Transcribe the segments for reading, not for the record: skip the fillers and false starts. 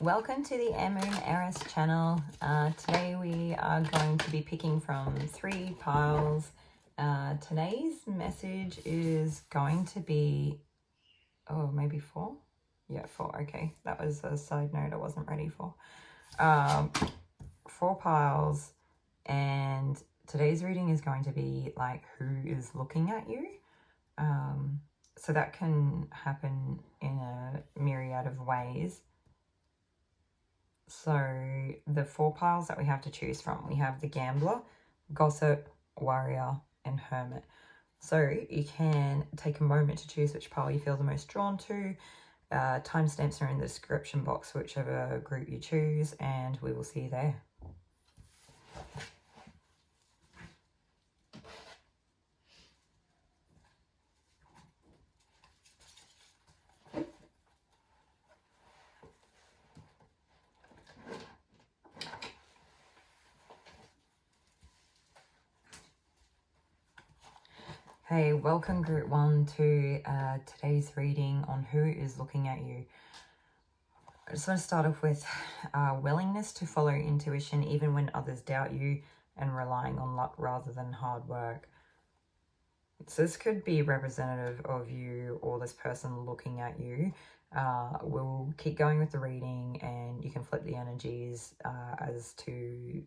Welcome to the Air Moon Eris channel. Today we are going to be picking from 3 piles. Today's message is going to be, oh, maybe 4? Yeah, 4. Okay, that was a side note I wasn't ready for. 4 piles, and today's reading is going to be like who is looking at you. So that can happen in a myriad of ways. So the 4 piles that we have to choose from, we have the Gambler, Gossip, Warrior, and Hermit. So you can take a moment to choose which pile you feel the most drawn to. Timestamps are in the description box, whichever group you choose, and we will see you there. Hey, welcome group 1 to today's reading on who is looking at you. I just want to start off with willingness to follow intuition even when others doubt you, and relying on luck rather than hard work. So this could be representative of you or this person looking at you. We'll keep going with the reading, and you can flip the energies as to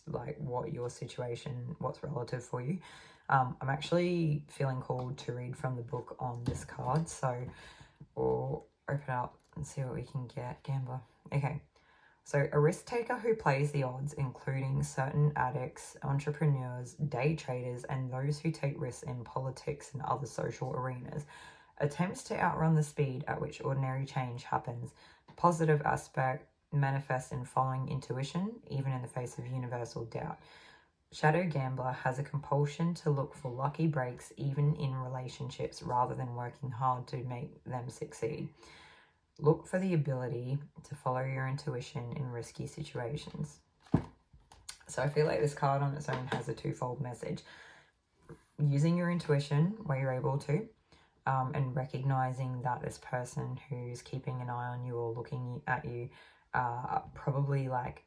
like what your situation, what's relative for you. I'm actually feeling called to read from the book on this card, so we'll open up and see what we can get. Gambler. Okay, so a risk taker who plays the odds, including certain addicts, entrepreneurs, day traders, and those who take risks in politics and other social arenas, attempts to outrun the speed at which ordinary change happens. Positive aspect manifests in following intuition, even in the face of universal doubt. Shadow Gambler has a compulsion to look for lucky breaks even in relationships rather than working hard to make them succeed. Look for the ability to follow your intuition in risky situations. So I feel like this card on its own has a twofold message. Using your intuition where you're able to, and recognizing that this person who's keeping an eye on you or looking at you probably like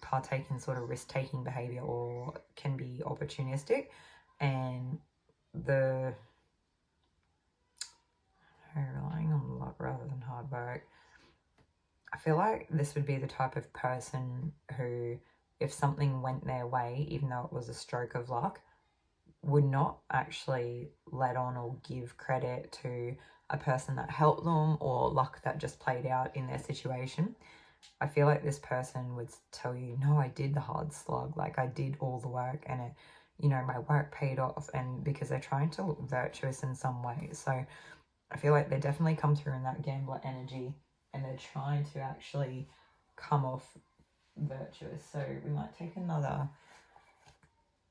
partake in sort of risk-taking behavior or can be opportunistic, and relying on luck rather than hard work. I feel like this would be the type of person who, if something went their way, even though it was a stroke of luck, would not actually let on or give credit to a person that helped them or luck that just played out in their situation. I feel like this person would tell you, no, I did the hard slog, like I did all the work, and it, my work paid off, and because they're trying to look virtuous in some way. So I feel like they definitely come through in that gambler energy, and they're trying to actually come off virtuous. So we might take another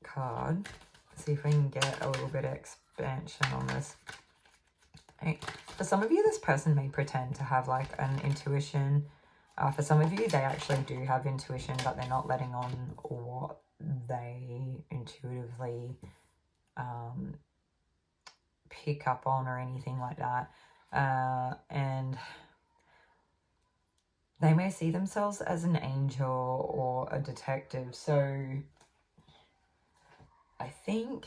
card, see if we can get a little bit of expansion on this. Okay. For some of you, this person may pretend to have like an intuition. For some of you, they actually do have intuition, but they're not letting on what they intuitively pick up on or anything like that. And they may see themselves as an angel or a detective. So I think,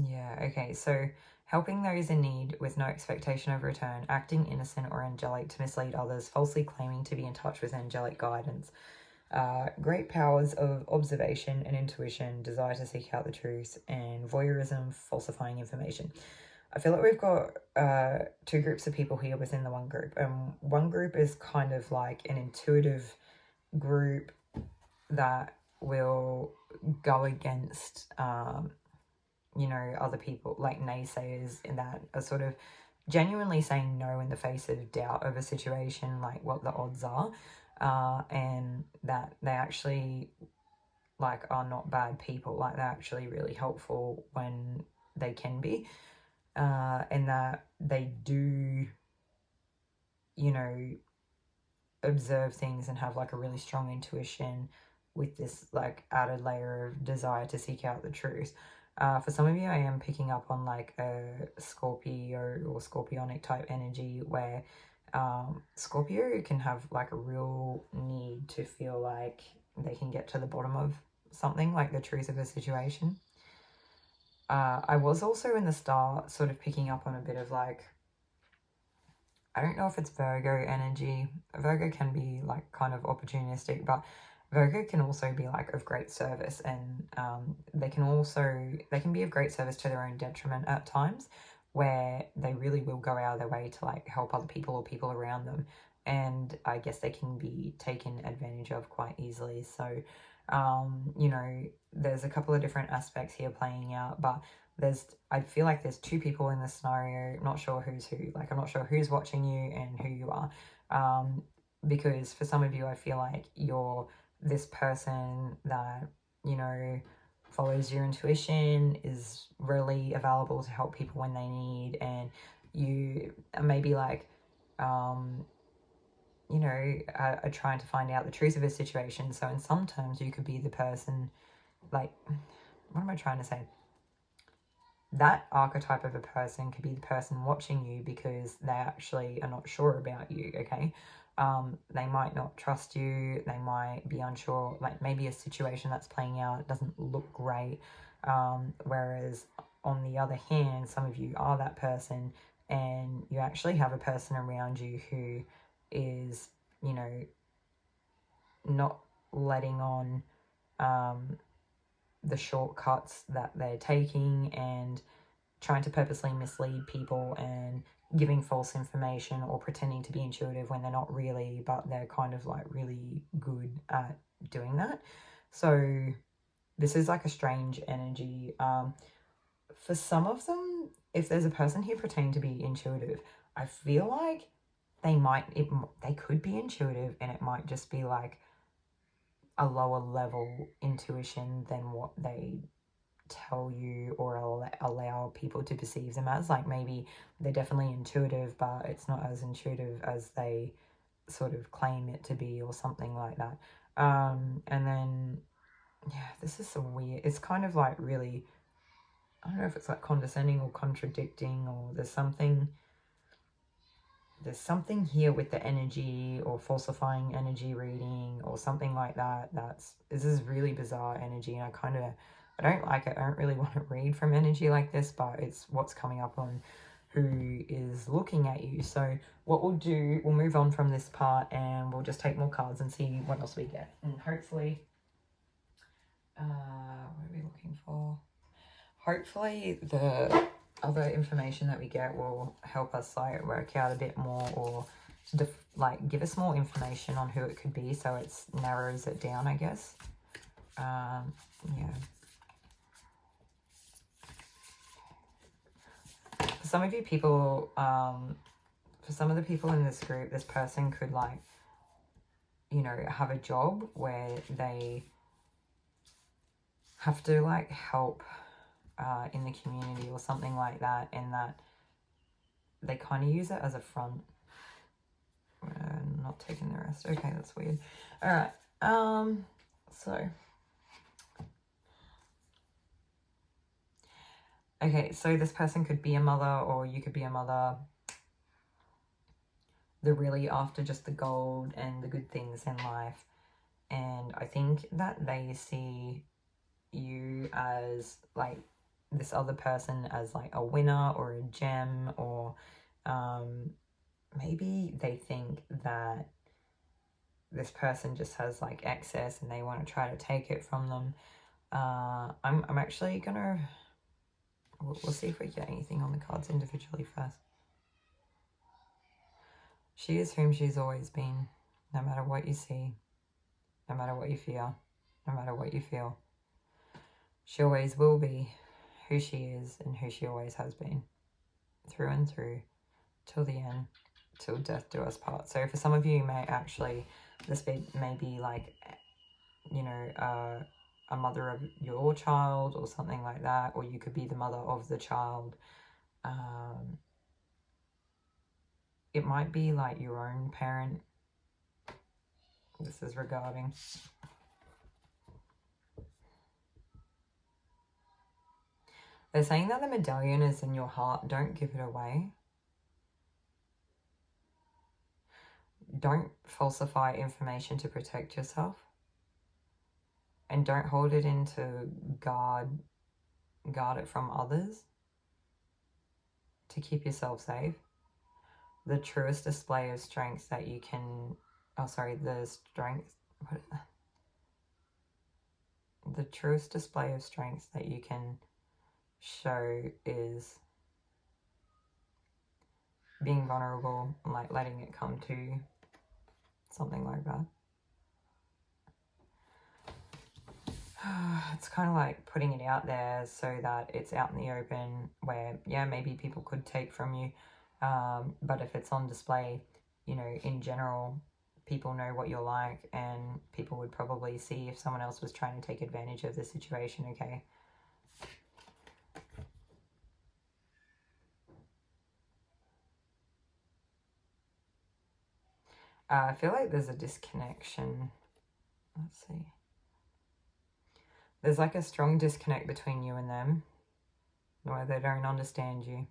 yeah, okay, so helping those in need with no expectation of return, acting innocent or angelic to mislead others, falsely claiming to be in touch with angelic guidance. Great powers of observation and intuition, desire to seek out the truth, and voyeurism, falsifying information. I feel like we've got 2 groups of people here within the one group. One group is kind of like an intuitive group that will go against other people, like naysayers, in that are sort of genuinely saying no in the face of doubt of a situation, like what the odds are, and that they actually like are not bad people, like they're actually really helpful when they can be, and that they do observe things and have like a really strong intuition with this like added layer of desire to seek out the truth. For some of you, I am picking up on like a Scorpio or Scorpionic type energy where Scorpio can have like a real need to feel like they can get to the bottom of something, like the truth of a situation. I was also in the start sort of picking up on a bit of like, I don't know if it's Virgo energy. Virgo can be like kind of opportunistic, but Virgo can also be like of great service, and they can be of great service to their own detriment at times, where they really will go out of their way to like help other people or people around them, and I guess they can be taken advantage of quite easily. So you know, there's a couple of different aspects here playing out, but I feel like there's two people in this scenario. Not sure who's who. Like, I'm not sure who's watching you and who you are, because for some of you, I feel like you're this person that, you know, follows your intuition, is really available to help people when they need, and you are maybe like you know, are trying to find out the truth of a situation. So in some terms, you could be the person, like, what am I trying to say? That archetype of a person could be the person watching you because they actually are not sure about you, okay? They might not trust you. They might be unsure. Like, maybe a situation that's playing out doesn't look great. Whereas on the other hand, some of you are that person, and you actually have a person around you who is, you know, not letting on the shortcuts that they're taking and trying to purposely mislead people and giving false information or pretending to be intuitive when they're not really, but they're kind of like really good at doing that. So this is like a strange energy. For some of them, if there's a person here pretending to be intuitive, I feel like they could be intuitive, and it might just be like a lower level intuition than what they tell you or allow people to perceive them as. Like, maybe they're definitely intuitive, but it's not as intuitive as they sort of claim it to be, or something like that. And then, yeah, this is so weird. It's kind of like really, I don't know if it's like condescending or contradicting, or there's something here with the energy, or falsifying energy reading or something like that. This is really bizarre energy, and I don't like it. I don't really want to read from energy like this, but it's what's coming up on who is looking at you. So what we'll do, we'll move on from this part and we'll just take more cards and see what else we get, and hopefully what are we looking for? Hopefully the other information that we get will help us like work out a bit more, or like give us more information on who it could be, so it narrows it down, I guess. Yeah. For some of you people, for some of the people in this group, this person could like, you know, have a job where they have to like help in the community or something like that, and that they kind of use it as a front. Not taking the rest. Okay, that's weird. All right. So. Okay, so this person could be a mother, or you could be a mother. They're really after just the gold and the good things in life. And I think that they see you as like this other person as like a winner or a gem, or maybe they think that this person just has like excess and they want to try to take it from them. I'm actually gonna, we'll see if we get anything on the cards individually first. She is whom she's always been, no matter what you see, no matter what you feel, no matter what you feel. She always will be who she is and who she always has been, through and through, till the end, till death do us part. So for some of you, may actually, this may be like, you know, a mother of your child or something like that, or you could be the mother of the child. It might be like your own parent. This is regarding. They're saying that the medallion is in your heart. Don't give it away. Don't falsify information to protect yourself. And don't hold it into guard it from others to keep yourself safe. The truest display of strength that you can, the truest display of strength that you can show is being vulnerable and like letting it come to you. Something like that. It's kind of like putting it out there so that it's out in the open where, yeah, maybe people could take from you. But if it's on display, you know, in general, people know what you're like and people would probably see if someone else was trying to take advantage of the situation, okay? I feel like there's a disconnection. Let's see. There's like a strong disconnect between you and them, where they don't understand you.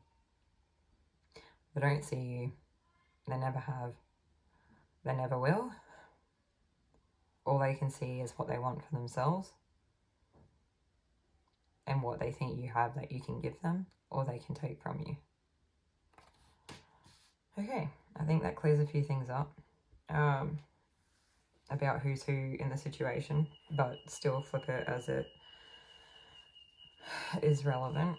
They don't see you. They never have. They never will. All they can see is what they want for themselves and what they think you have that you can give them or they can take from you. Okay, I think that clears a few things up about who's who in the situation, but still flip it as it is relevant.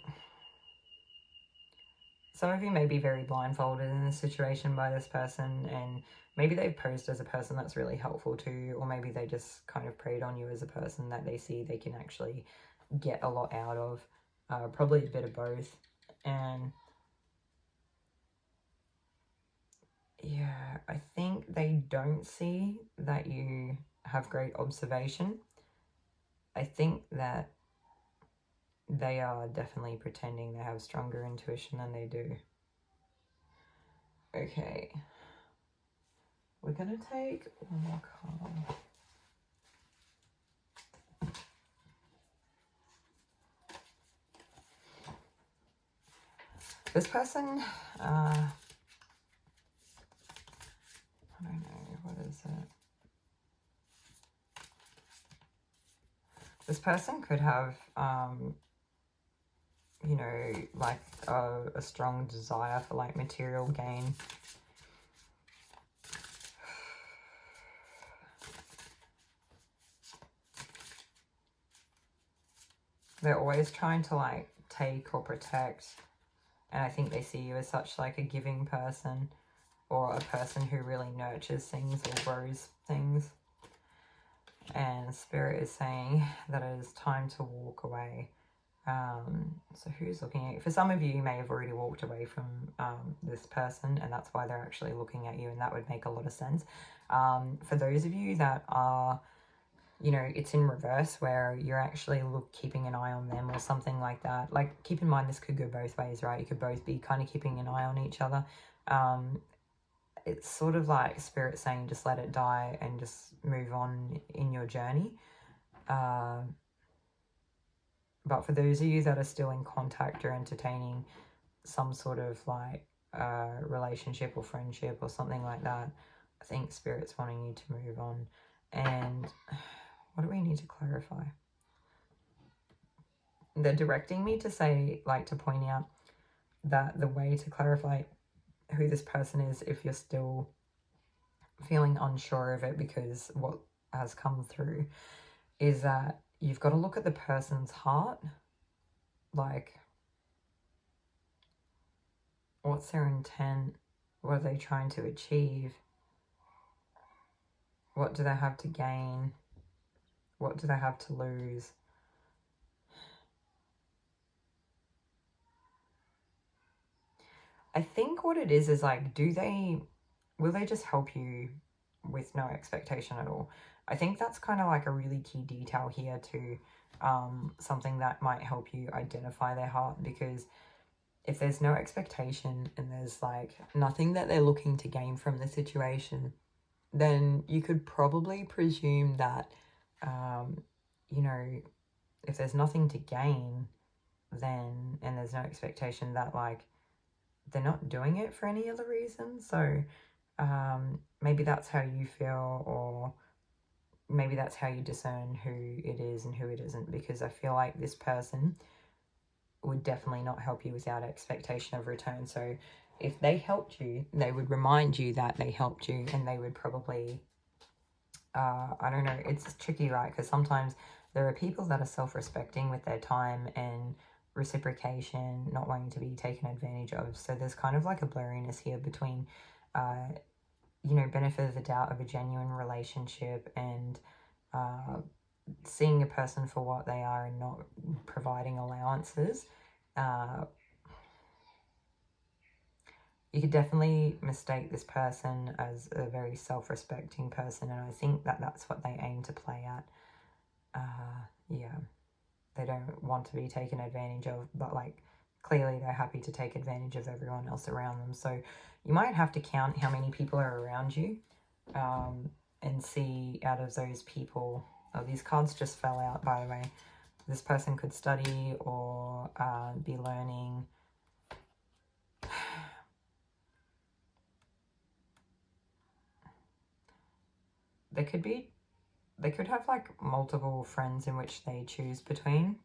Some of you may be very blindfolded in this situation by this person, and maybe they've posed as a person that's really helpful to you, or maybe they just kind of preyed on you as a person that they see they can actually get a lot out of. Probably a bit of both. And yeah, I think they don't see that you have great observation. I think that they are definitely pretending they have stronger intuition than they do. Okay. We're going to take one more card. This person, I don't know, what is it? This person could have, you know, like a strong desire for like material gain. They're always trying to like take or protect. And I think they see you as such like a giving person or a person who really nurtures things or grows things. And Spirit is saying that it is time to walk away. So who's looking at you? For some of you, you may have already walked away from this person, and that's why they're actually looking at you, and that would make a lot of sense. For those of you that are, you know, it's in reverse where you're actually keeping an eye on them or something like that. Like, keep in mind, this could go both ways, right? You could both be kind of keeping an eye on each other. It's sort of like Spirit saying just let it die and just move on in your journey. But for those of you that are still in contact or entertaining some sort of like relationship or friendship or something like that, I think Spirit's wanting you to move on. And what do we need to clarify? They're directing me to say, like, to point out that the way to clarify who this person is, if you're still feeling unsure of it because what has come through, is that you've got to look at the person's heart. Like, what's their intent? What are they trying to achieve? What do they have to gain? What do they have to lose? I think what it is like, will they just help you with no expectation at all? I think that's kind of like a really key detail here too. Something that might help you identify their heart, because if there's no expectation and there's like nothing that they're looking to gain from the situation, then you could probably presume that, you know, if there's nothing to gain, then, and there's no expectation that like they're not doing it for any other reason. So maybe that's how you feel, or maybe that's how you discern who it is and who it isn't, because I feel like this person would definitely not help you without expectation of return. So if they helped you, they would remind you that they helped you, and they would probably, I don't know, it's tricky, right? Because sometimes there are people that are self-respecting with their time and reciprocation, not wanting to be taken advantage of. So there's kind of like a blurriness here between, you know, benefit of the doubt of a genuine relationship and seeing a person for what they are and not providing allowances. You could definitely mistake this person as a very self-respecting person, and I think that that's what they aim to play at. Yeah, they don't want to be taken advantage of, but like clearly they're happy to take advantage of everyone else around them. So you might have to count how many people are around you and see out of those people. Oh, these cards just fell out, by the way. This person could study or be learning. They could have like multiple friends in which they choose between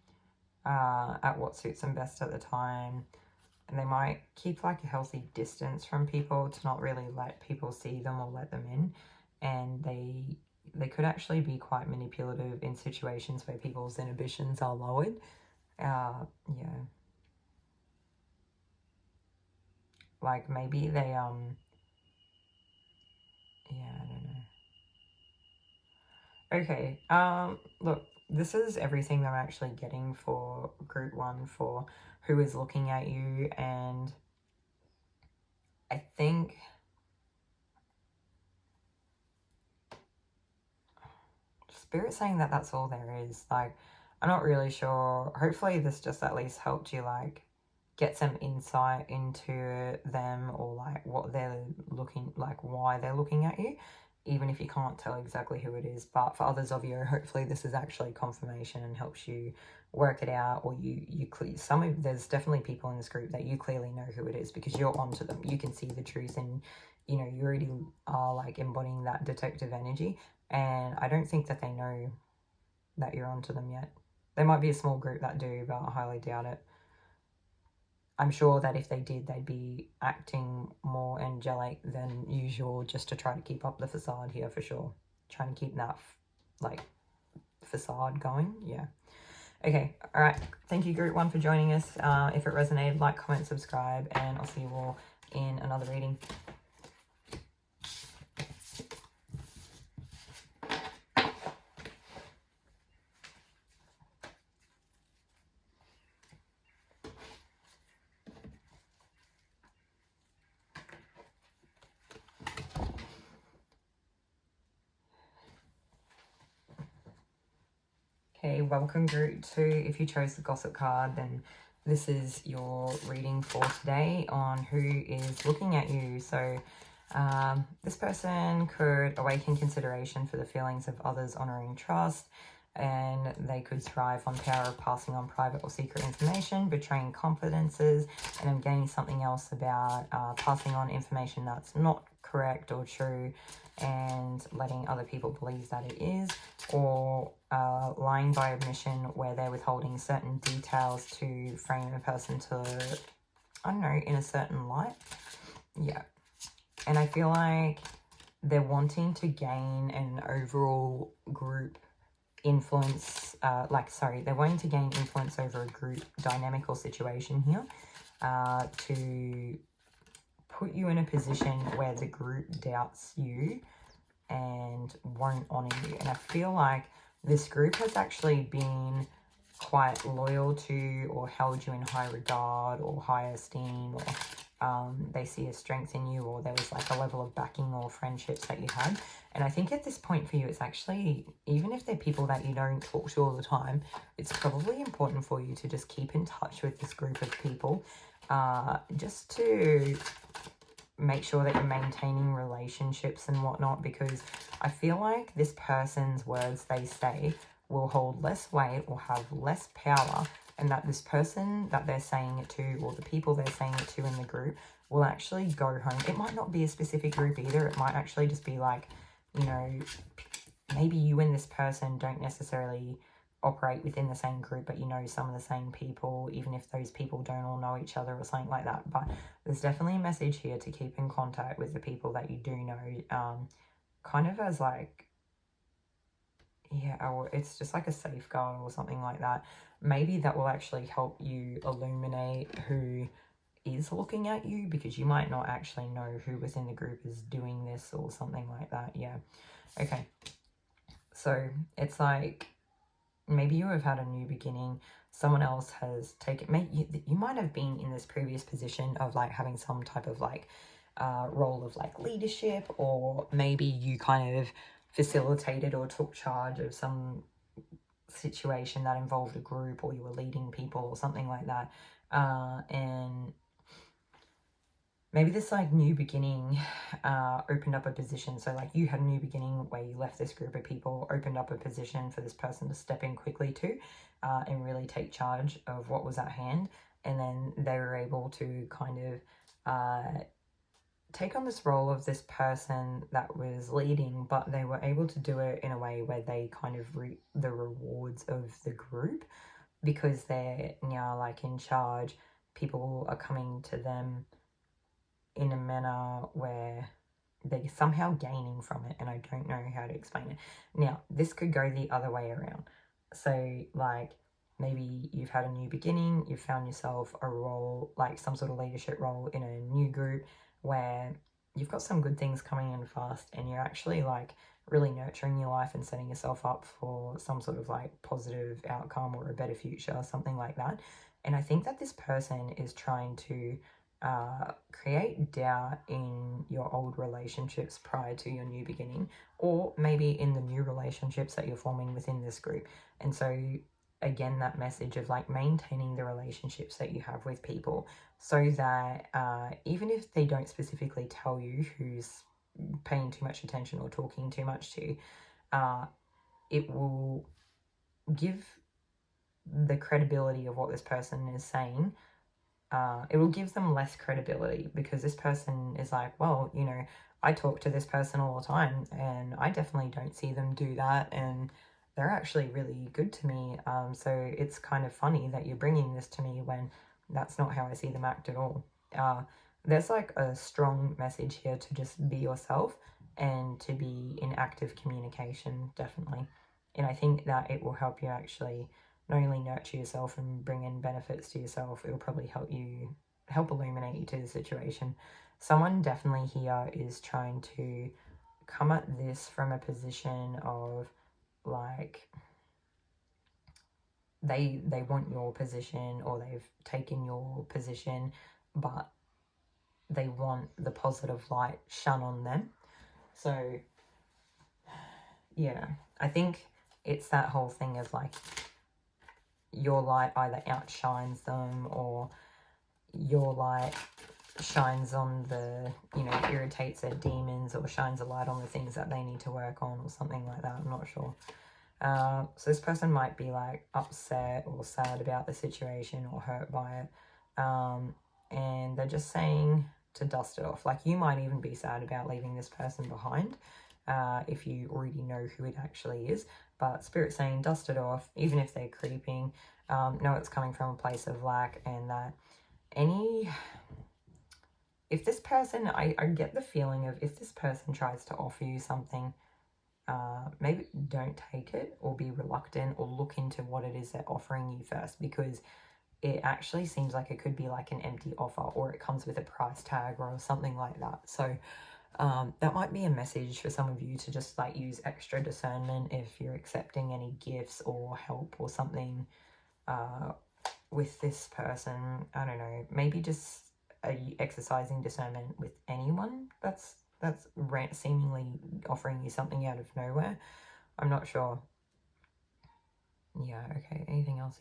at what suits them best at the time. And they might keep like a healthy distance from people to not really let people see them or let them in. And they could actually be quite manipulative in situations where people's inhibitions are lowered. Yeah. Like maybe they, yeah, I don't know. Okay, look, this is everything I'm actually getting for group 1 for who is looking at you, and I think Spirit's saying that that's all there is. Like, I'm not really sure. Hopefully this just at least helped you, like, get some insight into them, or, like, what they're looking, like, why they're looking at you, even if you can't tell exactly who it is. But for others of you, hopefully this is actually confirmation and helps you work it out, or there's definitely people in this group that you clearly know who it is because you're onto them. You can see the truth, and, you know, you already are, like, embodying that detective energy. And I don't think that they know that you're onto them yet. There might be a small group that do, but I highly doubt it. I'm sure that if they did, they'd be acting more angelic than usual just to try to keep up the facade here for sure. Trying to keep that, like, facade going. Yeah. Okay. All right. Thank you, group 1, for joining us. If it resonated, like, comment, subscribe, and I'll see you all in another reading. Okay, welcome group 2. If you chose the gossip card, then this is your reading for today on who is looking at you. So this person could awaken consideration for the feelings of others, honoring trust, and they could thrive on power of passing on private or secret information, betraying confidences, and I'm getting something else about passing on information that's not correct or true and letting other people believe that it is, or lying by omission where they're withholding certain details to frame a person to, I don't know, in a certain light. Yeah. And I feel like they're wanting to gain an overall group influence, they're wanting to gain influence over a group dynamic or situation here to put you in a position where the group doubts you and won't honor you. And I feel like this group has actually been quite loyal to or held you in high regard or high esteem, or they see a strength in you, or there was like a level of backing or friendships that you had. And I think at this point for you, it's actually, even if they're people that you don't talk to all the time, it's probably important for you to just keep in touch with this group of people, just to make sure that you're maintaining relationships and whatnot, because I feel like this person's words they say will hold less weight or have less power and that this person that they're saying it to, or the people they're saying it to in the group, will actually go home. It might not be a specific group either. It might actually just be like, you know, maybe you and this person don't necessarily operate within the same group, but you know some of the same people, even if those people don't all know each other or something like that. But there's definitely a message here to keep in contact with the people that you do know, kind of as like, yeah, or it's just like a safeguard or something like that. Maybe that will actually help you illuminate who is looking at you, because you might not actually know who within the group is doing this or something like that. Yeah. Okay. So it's like, maybe you have had a new beginning. Someone else has taken, maybe you might have been in this previous position of like having some type of like role of like leadership, or maybe you kind of facilitated or took charge of some situation that involved a group, or you were leading people or something like that. And maybe this like new beginning opened up a position. So like you had a new beginning where you left this group of people, opened up a position for this person to step in quickly to and really take charge of what was at hand. And then they were able to kind of take on this role of this person that was leading, but they were able to do it in a way where they kind of reap the rewards of the group, because they're now like in charge. People are coming to them in a manner where they're somehow gaining from it, and I don't know how to explain it. Now, this could go the other way around. So, like, maybe you've had a new beginning, you've found yourself a role, like some sort of leadership role in a new group where you've got some good things coming in fast, and you're actually, like, really nurturing your life and setting yourself up for some sort of, like, positive outcome or a better future, something like that. And I think that this person is trying to create doubt in your old relationships prior to your new beginning, or maybe in the new relationships that you're forming within this group. And so again, that message of like maintaining the relationships that you have with people, so that even if they don't specifically tell you who's paying too much attention or talking too much to, it will give the credibility of what this person is saying. It will give them less credibility, because this person is like, well, you know, I talk to this person all the time and I definitely don't see them do that, and they're actually really good to me. So it's kind of funny that you're bringing this to me when that's not how I see them act at all. There's like a strong message here to just be yourself and to be in active communication, definitely. And I think that it will help you actually not only nurture yourself and bring in benefits to yourself, it will probably help illuminate you to the situation. Someone definitely here is trying to come at this from a position of like they want your position, or they've taken your position, but they want the positive light shone on them. So yeah, I think it's that whole thing of like, your light either outshines them, or your light shines on the, you know, irritates their demons, or shines a light on the things that they need to work on, or something like that. I'm not sure. So this person might be like upset or sad about the situation, or hurt by it. And they're just saying to dust it off. Like, you might even be sad about leaving this person behind, if you already know who it actually is. But Spirit's saying dust it off, even if they're creeping. Know it's coming from a place of lack, and that if this person, I get the feeling of, if this person tries to offer you something, maybe don't take it, or be reluctant, or look into what it is they're offering you first, because it actually seems like it could be like an empty offer, or it comes with a price tag or something like that. So that might be a message for some of you to just like use extra discernment if you're accepting any gifts or help or something with this person. I don't know, maybe just exercising discernment with anyone that's seemingly offering you something out of nowhere. I'm not sure. Yeah, okay, anything else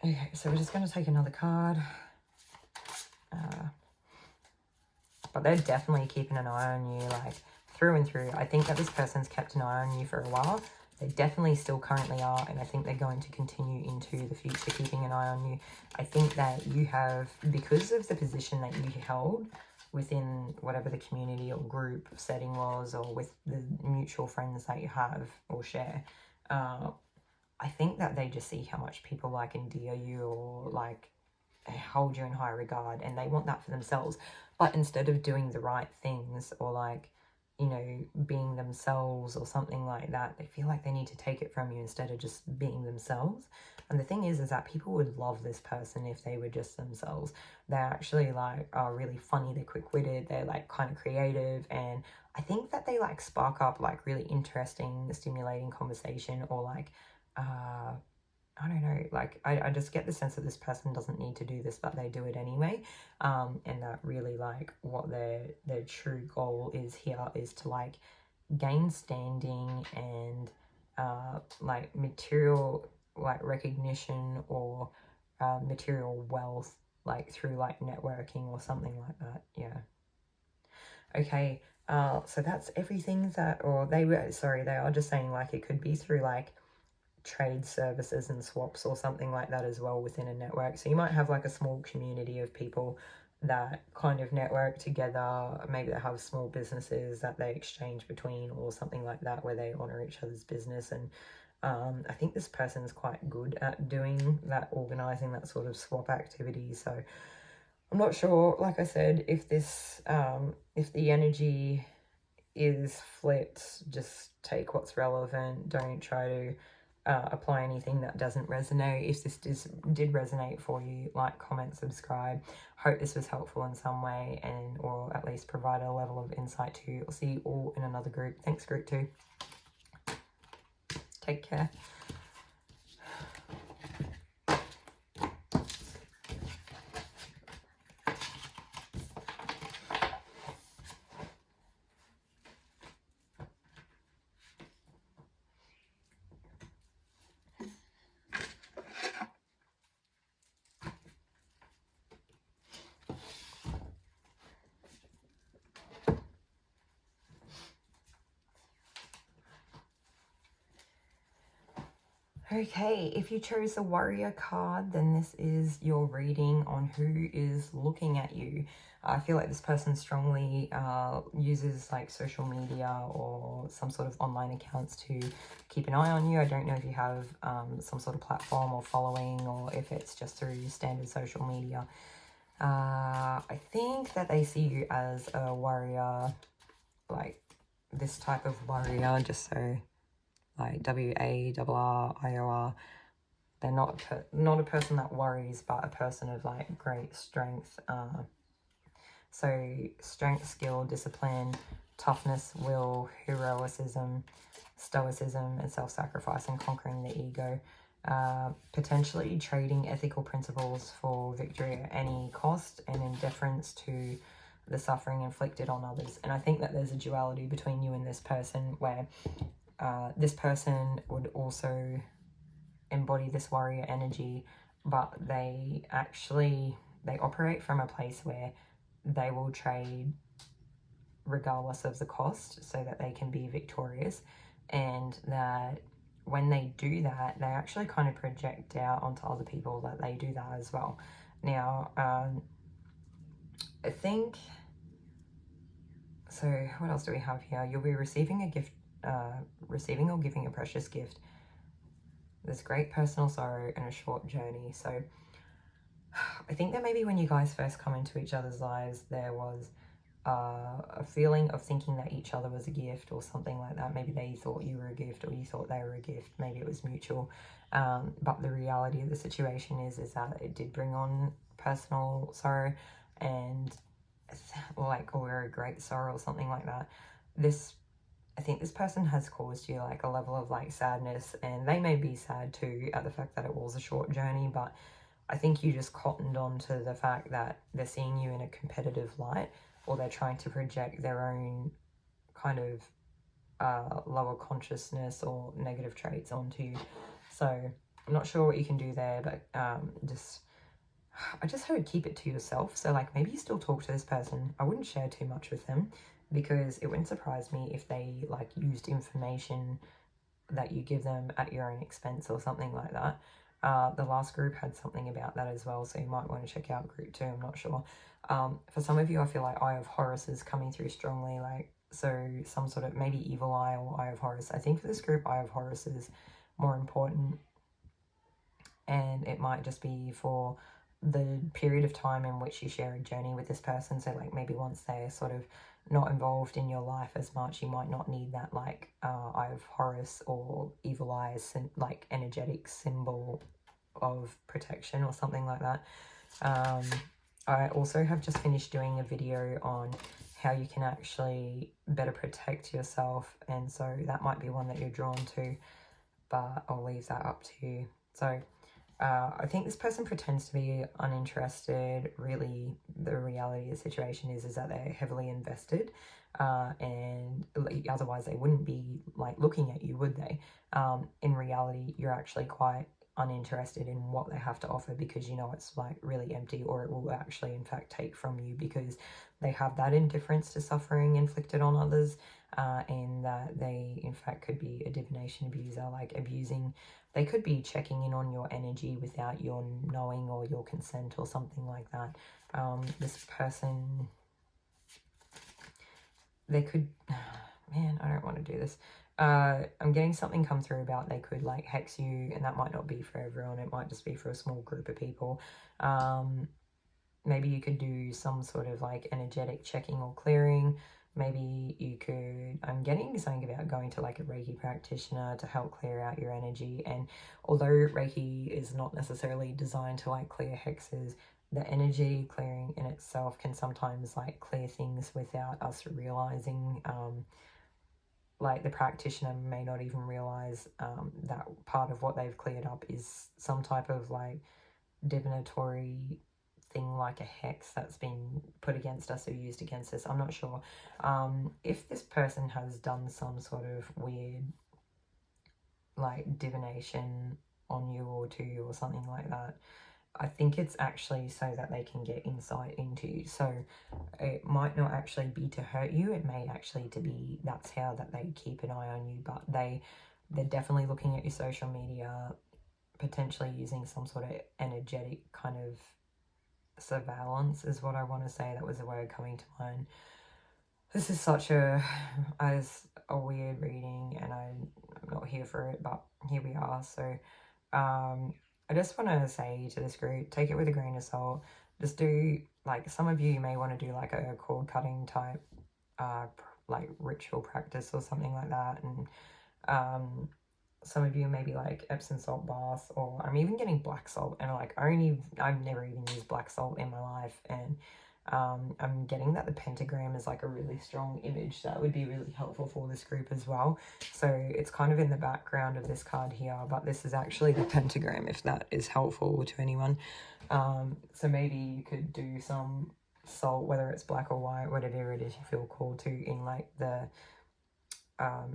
here? Okay, so we're just going to take another card. But they're definitely keeping an eye on you, like, through and through. I think that this person's kept an eye on you for a while, They definitely still currently are, and I think they're going to continue into the future, keeping an eye on you. I think that you have, because of the position that you held within whatever the community or group setting was, or with the mutual friends that you have or share, I think that they just see how much people like endear you or like hold you in high regard, and they want that for themselves. But instead of doing the right things or like, you know, being themselves or something like that, they feel like they need to take it from you instead of just being themselves. And the thing is that people would love this person if they were just themselves. They're actually like are really funny, they're quick-witted, they're like kind of creative, and I think that they like spark up like really interesting, stimulating conversation, or like I don't know, like I just get the sense that this person doesn't need to do this, but they do it anyway. And that really like what their true goal is here is to like gain standing and like material like recognition or material wealth, like through like networking or something like that. Yeah. Okay. So that's everything that, or they were, sorry, they are just saying like it could be through like trade services and swaps or something like that as well within a network. So you might have like a small community of people that kind of network together. Maybe they have small businesses that they exchange between or something like that, where they honor each other's business. And I think this person is quite good at doing that, organizing that sort of swap activity. So I'm not sure, like I said, if this if the energy is flipped, just take what's relevant. Don't try to apply anything that doesn't resonate. If this did resonate for you, like, comment, subscribe. Hope this was helpful in some way, and or at least provide a level of insight to you. I'll see you all in another group. Thanks, group 2. Take care. Okay, if you chose the warrior card, then this is your reading on who is looking at you. I feel like this person strongly uses like social media or some sort of online accounts to keep an eye on you. I don't know if you have some sort of platform or following, or if it's just through standard social media. I think that they see you as a warrior, like this type of warrior, just so like W-A-R-R-I-O-R. They're not a person that worries, but a person of like great strength. So strength, skill, discipline, toughness, will, heroicism, stoicism, and self-sacrifice, and conquering the ego. Potentially trading ethical principles for victory at any cost, and indifference to the suffering inflicted on others. And I think that there's a duality between you and this person, where this person would also embody this warrior energy, but they operate from a place where they will trade regardless of the cost so that they can be victorious. And that when they do that, they actually kind of project out onto other people that they do that as well. Now, I think, so what else do we have here? You'll be receiving a gift, receiving or giving a precious gift. There's great personal sorrow and a short journey. So I think that maybe when you guys first come into each other's lives, there was a feeling of thinking that each other was a gift or something like that. Maybe they thought you were a gift, or you thought they were a gift. Maybe it was mutual. But the reality of the situation is that it did bring on personal sorrow, and like, or a great sorrow or something like that. I think this person has caused you like a level of like sadness, and they may be sad too at the fact that it was a short journey, but I think you just cottoned on to the fact that they're seeing you in a competitive light, or they're trying to project their own kind of lower consciousness or negative traits onto you. So I'm not sure what you can do there, but I just heard keep it to yourself. So like, maybe you still talk to this person. I wouldn't share too much with them, because it wouldn't surprise me if they like used information that you give them at your own expense or something like that. The last group had something about that as well, so you might want to check out group 2, I'm not sure. For some of you, I feel like Eye of Horus is coming through strongly, like, so some sort of maybe Evil Eye or Eye of Horus. I think for this group, Eye of Horus is more important, and it might just be for the period of time in which you share a journey with this person. So like maybe once they're sort of not involved in your life as much, you might not need that like Eye of Horus or Evil Eye, like energetic symbol of protection or something like that. I also have just finished doing a video on how you can actually better protect yourself, and so that might be one that you're drawn to, but I'll leave that up to you. So I think this person pretends to be uninterested. Really, the reality of the situation is that they're heavily invested, and otherwise they wouldn't be like looking at you, would they? In reality, you're actually quite uninterested in what they have to offer, because you know it's like really empty, or it will actually in fact take from you, because they have that indifference to suffering inflicted on others, and that they in fact could be a divination abuser, like abusing. They could be checking in on your energy without your knowing or your consent or something like that. This person, they could, man, I don't want to do this. I'm getting something come through about they could like hex you, and that might not be for everyone. It might just be for a small group of people. Maybe you could do some sort of like energetic checking or clearing. Maybe you could, I'm getting something about going to like a Reiki practitioner to help clear out your energy. And although Reiki is not necessarily designed to like clear hexes, the energy clearing in itself can sometimes like clear things without us realizing. Like the practitioner may not even realize that part of what they've cleared up is some type of like divinatory thing, like a hex that's been put against us or used against us. I'm not sure. If this person has done some sort of weird like divination on you or to you or something like that, I think it's actually so that they can get insight into you. So it might not actually be to hurt you. It may actually to be, that's how that they keep an eye on you. But they're definitely looking at your social media, potentially using some sort of energetic kind of surveillance is what I want to say. That was the word coming to mind. This is such a weird reading, and I'm not here for it, but here we are. So I just want to say to this group, take it with a grain of salt. Just do, like, some of you may want to do like a cord cutting type like ritual practice or something like that, and some of you maybe like Epsom salt baths, or I'm even getting black salt, and like I've never even used black salt in my life, and I'm getting that the pentagram is like a really strong image that would be really helpful for this group as well. So it's kind of in the background of this card here, but this is actually the pentagram, if that is helpful to anyone. So maybe you could do some salt, whether it's black or white, whatever it is you feel called to, in like the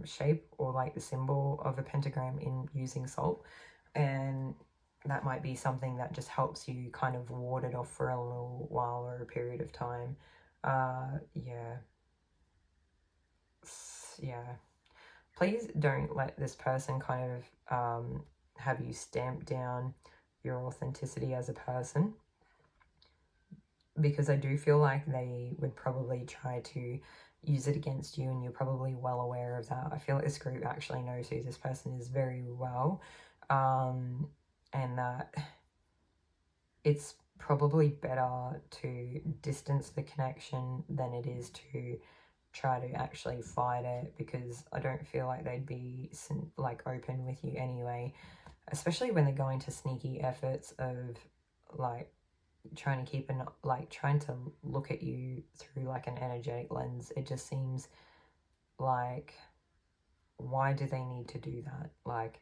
shape or like the symbol of a pentagram in using salt, and that might be something that just helps you kind of ward it off for a little while or a period of time. Yeah, please don't let this person kind of have you stamp down your authenticity as a person, because I do feel like they would probably try to use it against you, and you're probably well aware of that. I feel like this group actually knows who this person is very well, and that it's probably better to distance the connection than it is to try to actually fight it, because I don't feel like they'd be like open with you anyway, especially when they're going to sneaky efforts of like trying to look at you through like an energetic lens. It just seems like, why do they need to do that? Like,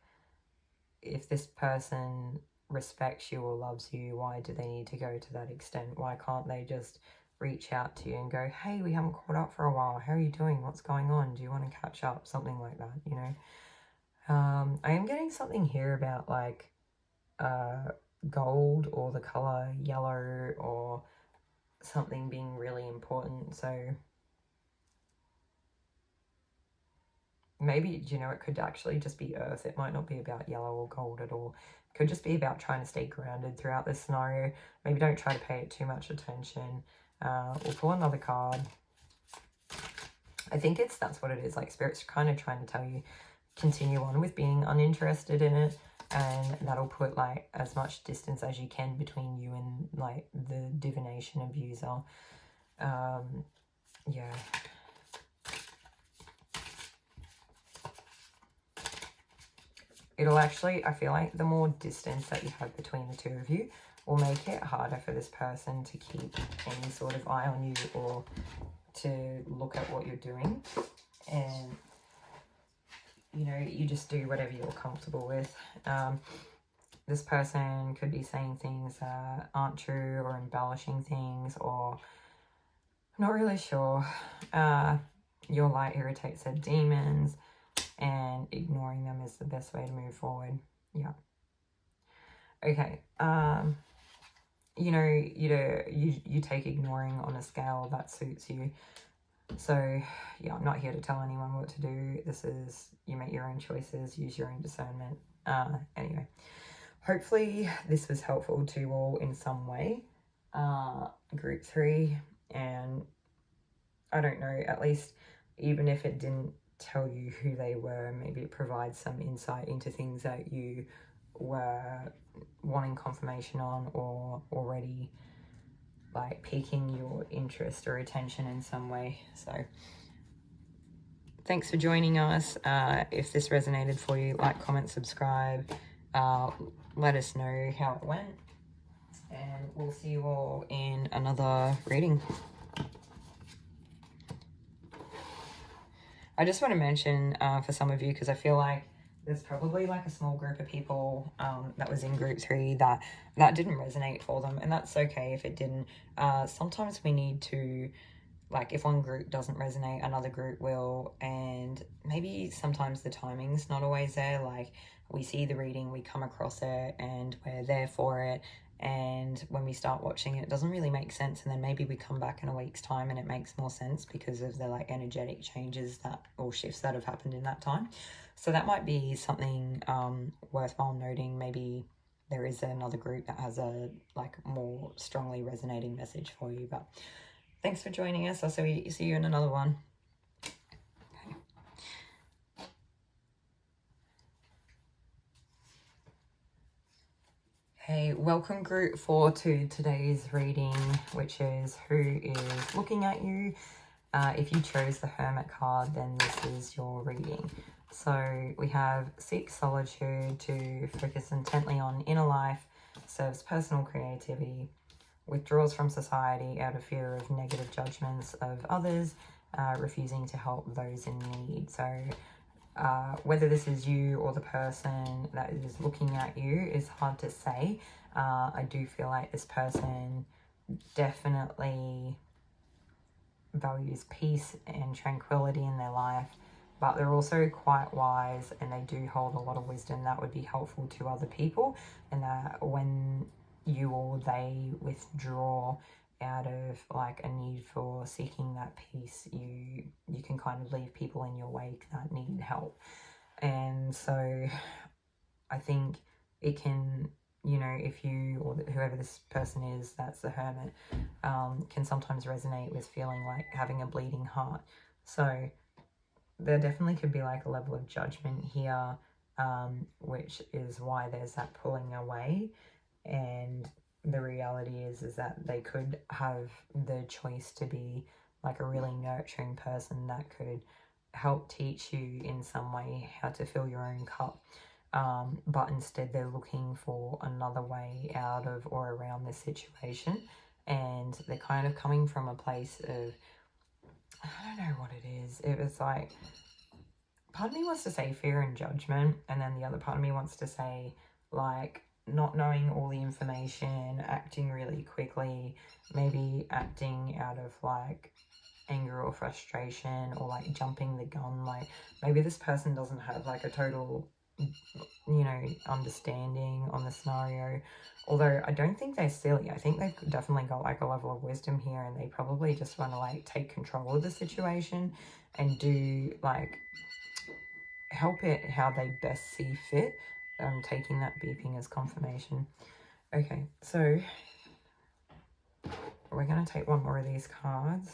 if this person respects you or loves you, why do they need to go to that extent? Why can't they just reach out to you and go, hey, we haven't caught up for a while, how are you doing, what's going on, do you want to catch up, something like that, you know? I am getting something here about like gold or the color yellow or something being really important. So maybe, you know, it could actually just be earth. It might not be about yellow or gold at all. It could just be about trying to stay grounded throughout this scenario. Maybe don't try to pay it too much attention. We'll pull another card. I think that's what it is. Like, Spirit's kind of trying to tell you, continue on with being uninterested in it, and that'll put like as much distance as you can between you and like the divination abuser. Yeah. It'll actually, I feel like the more distance that you have between the two of you will make it harder for this person to keep any sort of eye on you or to look at what you're doing. And, you know, you just do whatever you're comfortable with. This person could be saying things that aren't true or embellishing things, or I'm not really sure. Your light irritates their demons, and ignoring them is the best way to move forward. Yeah. Okay. You know, you take ignoring on a scale that suits you. So, yeah, I'm not here to tell anyone what to do. This is, you make your own choices, use your own discernment. Anyway, hopefully this was helpful to you all in some way. Group 3, and I don't know, at least even if it didn't tell you who they were, maybe it provides some insight into things that you were wanting confirmation on, or already like piquing your interest or attention in some way. So thanks for joining us. If this resonated for you, like, comment, subscribe. Let us know how it went, and we'll see you all in another reading. I just want to mention for some of you, because I feel like there's probably like a small group of people that was in group 3 that didn't resonate for them, and that's okay if it didn't. Sometimes we need to, like, if one group doesn't resonate, another group will, and maybe sometimes the timing's not always there. Like, we see the reading, we come across it, and we're there for it, and when we start watching it, it doesn't really make sense, and then maybe we come back in a week's time and it makes more sense because of the like energetic changes that, or shifts that have happened in that time. So that might be something worthwhile noting. Maybe there is another group that has a like more strongly resonating message for you. But thanks for joining us. I'll see you in another one. Hey, welcome group 4 to today's reading, which is who is looking at you. If you chose the Hermit card, then this is your reading. So we have seek solitude to focus intently on inner life, serves personal creativity, withdraws from society out of fear of negative judgments of others, refusing to help those in need. So whether this is you or the person that is looking at you is hard to say. I do feel like this person definitely values peace and tranquility in their life, but they're also quite wise, and they do hold a lot of wisdom that would be helpful to other people, and that when you or they withdraw out of like a need for seeking that peace, you can kind of leave people in your wake that need help. And so I think it can, you know, if you or whoever this person is that's the Hermit, can sometimes resonate with feeling like having a bleeding heart. So there definitely could be like a level of judgment here, which is why there's that pulling away. And the reality is that they could have the choice to be like a really nurturing person that could help teach you in some way how to fill your own cup. But instead they're looking for another way out of or around this situation. And they're kind of coming from a place of, I don't know what it is. It was like, part of me wants to say fear and judgment, and then the other part of me wants to say like not knowing all the information, acting really quickly, maybe acting out of like anger or frustration, or like jumping the gun. Like maybe this person doesn't have like a total, you know, understanding on the scenario, although I don't think they're silly. I think they've definitely got like a level of wisdom here, and they probably just want to like take control of the situation and do like help it how they best see fit. I'm taking that beeping as confirmation. Okay, so we're going to take one more of these cards.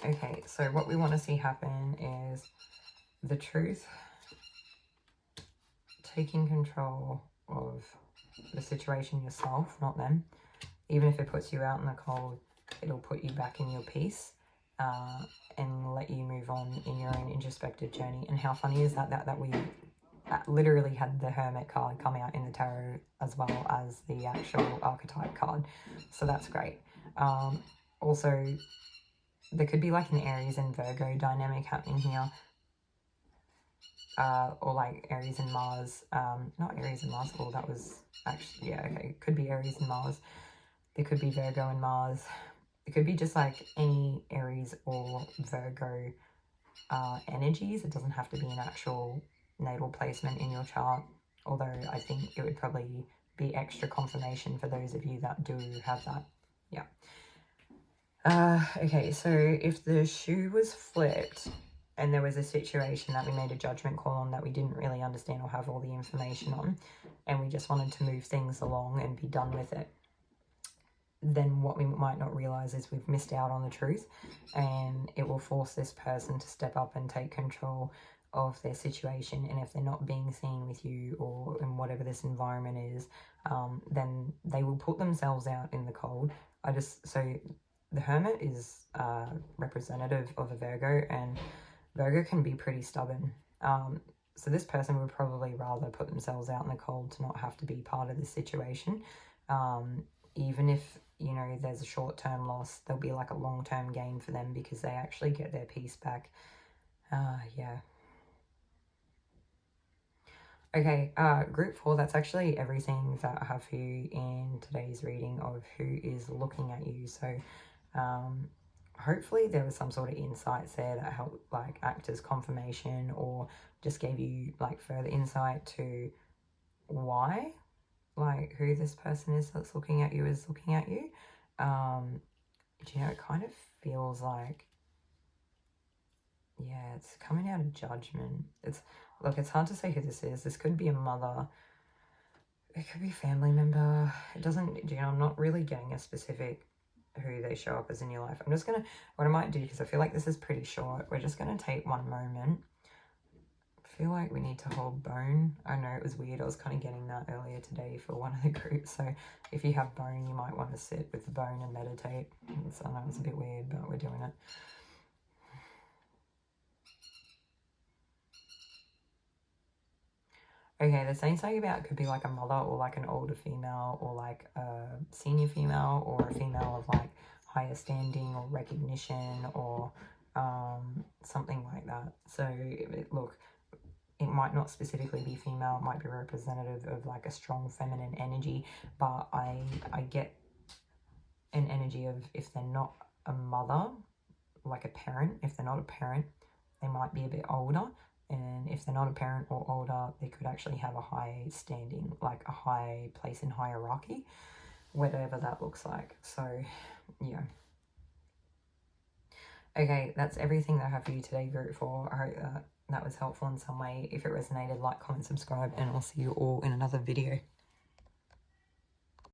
Okay, so what we want to see happen is the truth, taking control of the situation yourself, not them. Even if it puts you out in the cold, it'll put you back in your peace and let you move on in your own introspective journey. And how funny is that we literally had the Hermit card come out in the tarot as well as the actual archetype card. So that's great. Also, there could be like an Aries and Virgo dynamic happening here. Or like Aries and Mars. Not Aries and Mars. Oh, that was actually, yeah, okay. It could be Aries and Mars. There could be Virgo and Mars. It could be just like any Aries or Virgo energies. It doesn't have to be an actual natal placement in your chart, although I think it would probably be extra confirmation for those of you that do have that. Yeah. Okay, so if the shoe was flipped and there was a situation that we made a judgment call on that we didn't really understand or have all the information on, and we just wanted to move things along and be done with it, then what we might not realize is we've missed out on the truth, and it will force this person to step up and take control of their situation. And if they're not being seen with you or in whatever this environment is, then they will put themselves out in the cold. So the Hermit is representative of a Virgo, and Virgo can be pretty stubborn. So this person would probably rather put themselves out in the cold to not have to be part of this situation. Even if, you know, there's a short-term loss, there'll be like a long-term gain for them because they actually get their peace back. Yeah. Okay, group 4, that's actually everything that I have for you in today's reading of who is looking at you. So hopefully there was some sort of insights there that helped like act as confirmation or just gave you like further insight to why, like who this person is that's looking at you is looking at you. You know, it kind of feels like, yeah, it's coming out of judgment. Look, it's hard to say who this is. This could be a mother. It could be a family member. It doesn't, you know, I'm not really getting a specific who they show up as in your life. I'm just going to, what I might do, because I feel like this is pretty short, we're just going to take one moment. I feel like we need to hold bone. I know it was weird. I was kind of getting that earlier today for one of the groups. So if you have bone, you might want to sit with the bone and meditate. I know it's a bit weird, but we're doing it. Okay, they're saying something about it could be like a mother or like an older female or like a senior female or a female of like higher standing or recognition or something like that. So look, it might not specifically be female, it might be representative of like a strong feminine energy, but I get an energy of if they're not a mother, like a parent, if they're not a parent, they might be a bit older. And if they're not a parent or older, they could actually have a high standing, like a high place in hierarchy, whatever that looks like. So, yeah. Okay, that's everything that I have for you today, group 4. I hope that was helpful in some way. If it resonated, like, comment, subscribe, and I'll see you all in another video.